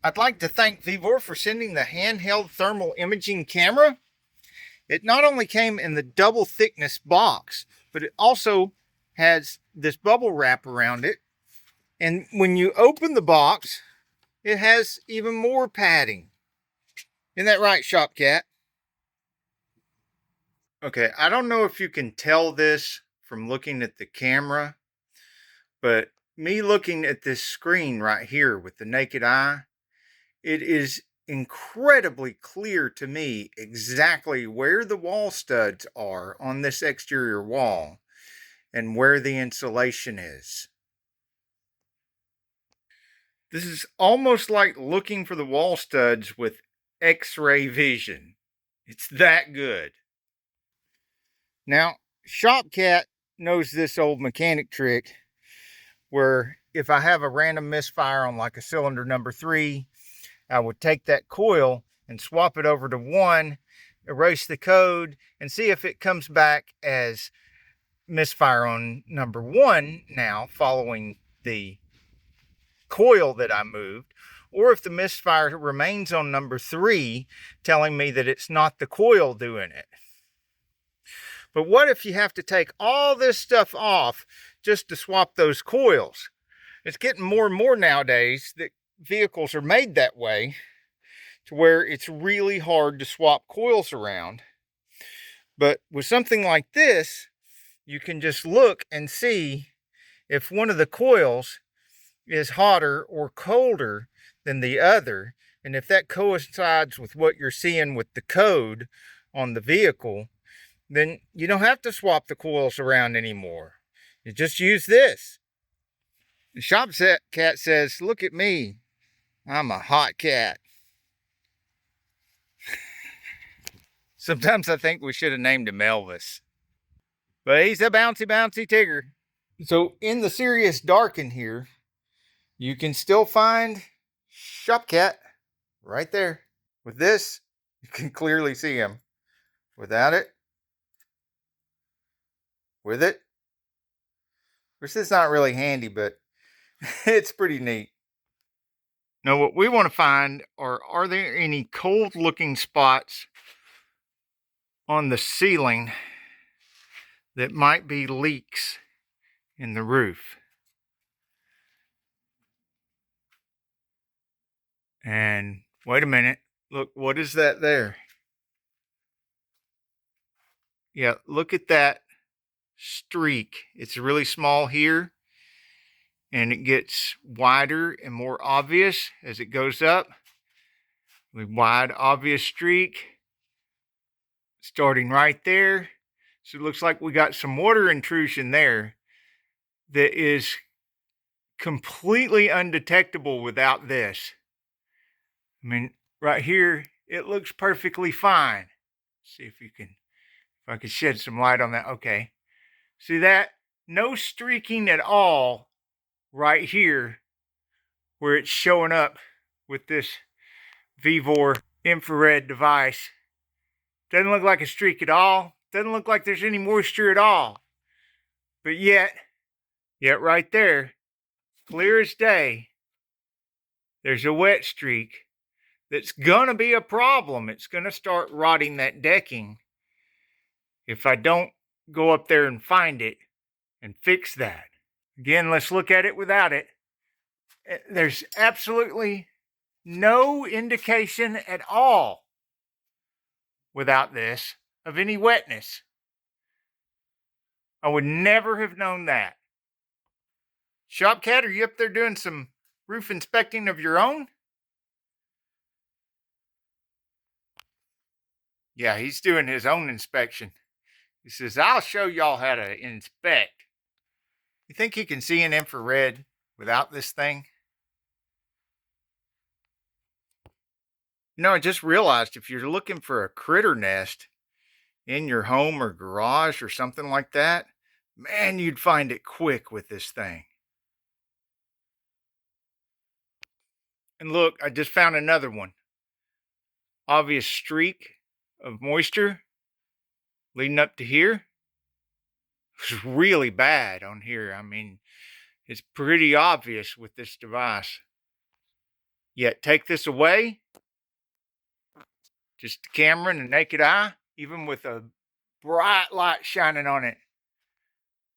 I'd like to thank Vevor for sending the handheld thermal imaging camera. It not only came in the double thickness box, but it also has this bubble wrap around it. And when you open the box, it has even more padding. Isn't that right, Shop Cat? Okay, I don't know if you can tell this from looking at the camera, but me looking at this screen right here with the naked eye, it is incredibly clear to me exactly where the wall studs are on this exterior wall and where the insulation is. This is almost like looking for the wall studs with X-ray vision. It's that good. Now, Shopcat knows this old mechanic trick where if I have a random misfire on like a cylinder number 3, I would take that coil and swap it over to 1, erase the code, and see if it comes back as misfire on number 1 now, following the coil that I moved, or if the misfire remains on number 3, telling me that it's not the coil doing it. But what if you have to take all this stuff off just to swap those coils? It's getting more and more nowadays that vehicles are made that way, to where it's really hard to swap coils around. But with something like this, you can just look and see if one of the coils is hotter or colder than the other. And if that coincides with what you're seeing with the code on the vehicle, then you don't have to swap the coils around anymore. You just use this. The Shop Cat says, "Look at me. I'm a hot cat." Sometimes I think we should have named him Elvis. But he's a bouncy, bouncy Tigger. So in the serious dark in here, you can still find Shop Cat right there. With this, you can clearly see him. Without it, with it, which is not really handy, but it's pretty neat. Now what we want to find are there any cold looking spots on the ceiling that might be leaks in the roof. And wait a minute, look, what is that there? Yeah, look at that streak. It's really small here, and it gets wider and more obvious as it goes up. The wide, obvious streak starting right there. So it looks like we got some water intrusion there that is completely undetectable without this. I mean, right here, it looks perfectly fine. Let's see if you can, if I could shed some light on that. Okay. See that? No streaking at all right here where it's showing up with this Vevor infrared device. Doesn't look like a streak at all. Doesn't look like there's any moisture at all. But yet right there, clear as day, there's a wet streak that's gonna be a problem. It's gonna start rotting that decking if I don't go up there and find it and fix that. Again, let's look at it without it. There's absolutely no indication at all without this of any wetness. I would never have known that. Shop Cat, are you up there doing some roof inspecting of your own? Yeah, he's doing his own inspection. He says, "I'll show y'all how to inspect." You think he can see in infrared without this thing? No, I just realized if you're looking for a critter nest in your home or garage or something like that, man, you'd find it quick with this thing. And look, I just found another one. Obvious streak of moisture leading up to here. It's really bad on here. I mean, it's pretty obvious with this device. Yet take this away, just the camera and the naked eye, even with a bright light shining on it,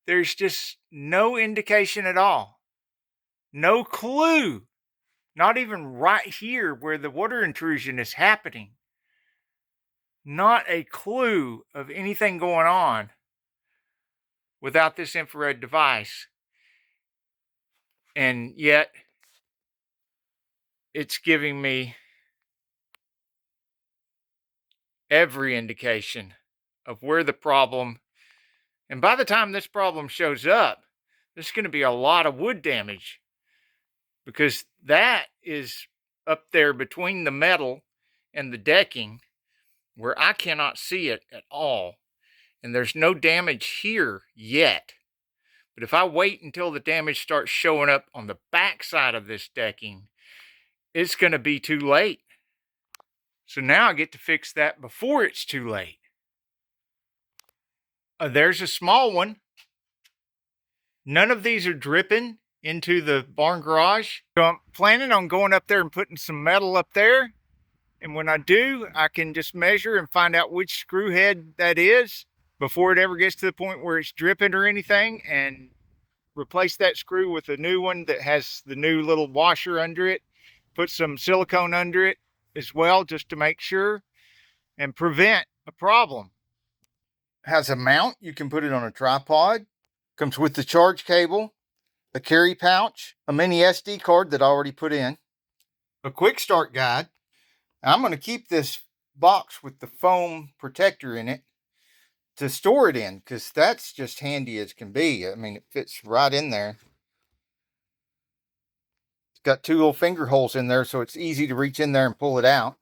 there's just no indication at all. No clue. Not even right here where the water intrusion is happening. Not a clue of anything going on without this infrared device. And yet, it's giving me every indication of where the problem, and by the time this problem shows up, there's going to be a lot of wood damage, because that is up there between the metal and the decking where I cannot see it at all. And there's no damage here yet. But if I wait until the damage starts showing up on the back side of this decking, it's going to be too late. So now I get to fix that before it's too late. There's a small one. None of these are dripping into the barn garage. So I'm planning on going up there and putting some metal up there. And when I do, I can just measure and find out which screw head that is before it ever gets to the point where it's dripping or anything, and replace that screw with a new one that has the new little washer under it. Put some silicone under it as well, just to make sure and prevent a problem. Has a mount. You can put it on a tripod. Comes with the charge cable, a carry pouch, a mini SD card that I already put in, a quick start guide. I'm going to keep this box with the foam protector in it to store it in, because that's just handy as can be. I mean, it fits right in there. It's got two little finger holes in there, so it's easy to reach in there and pull it out.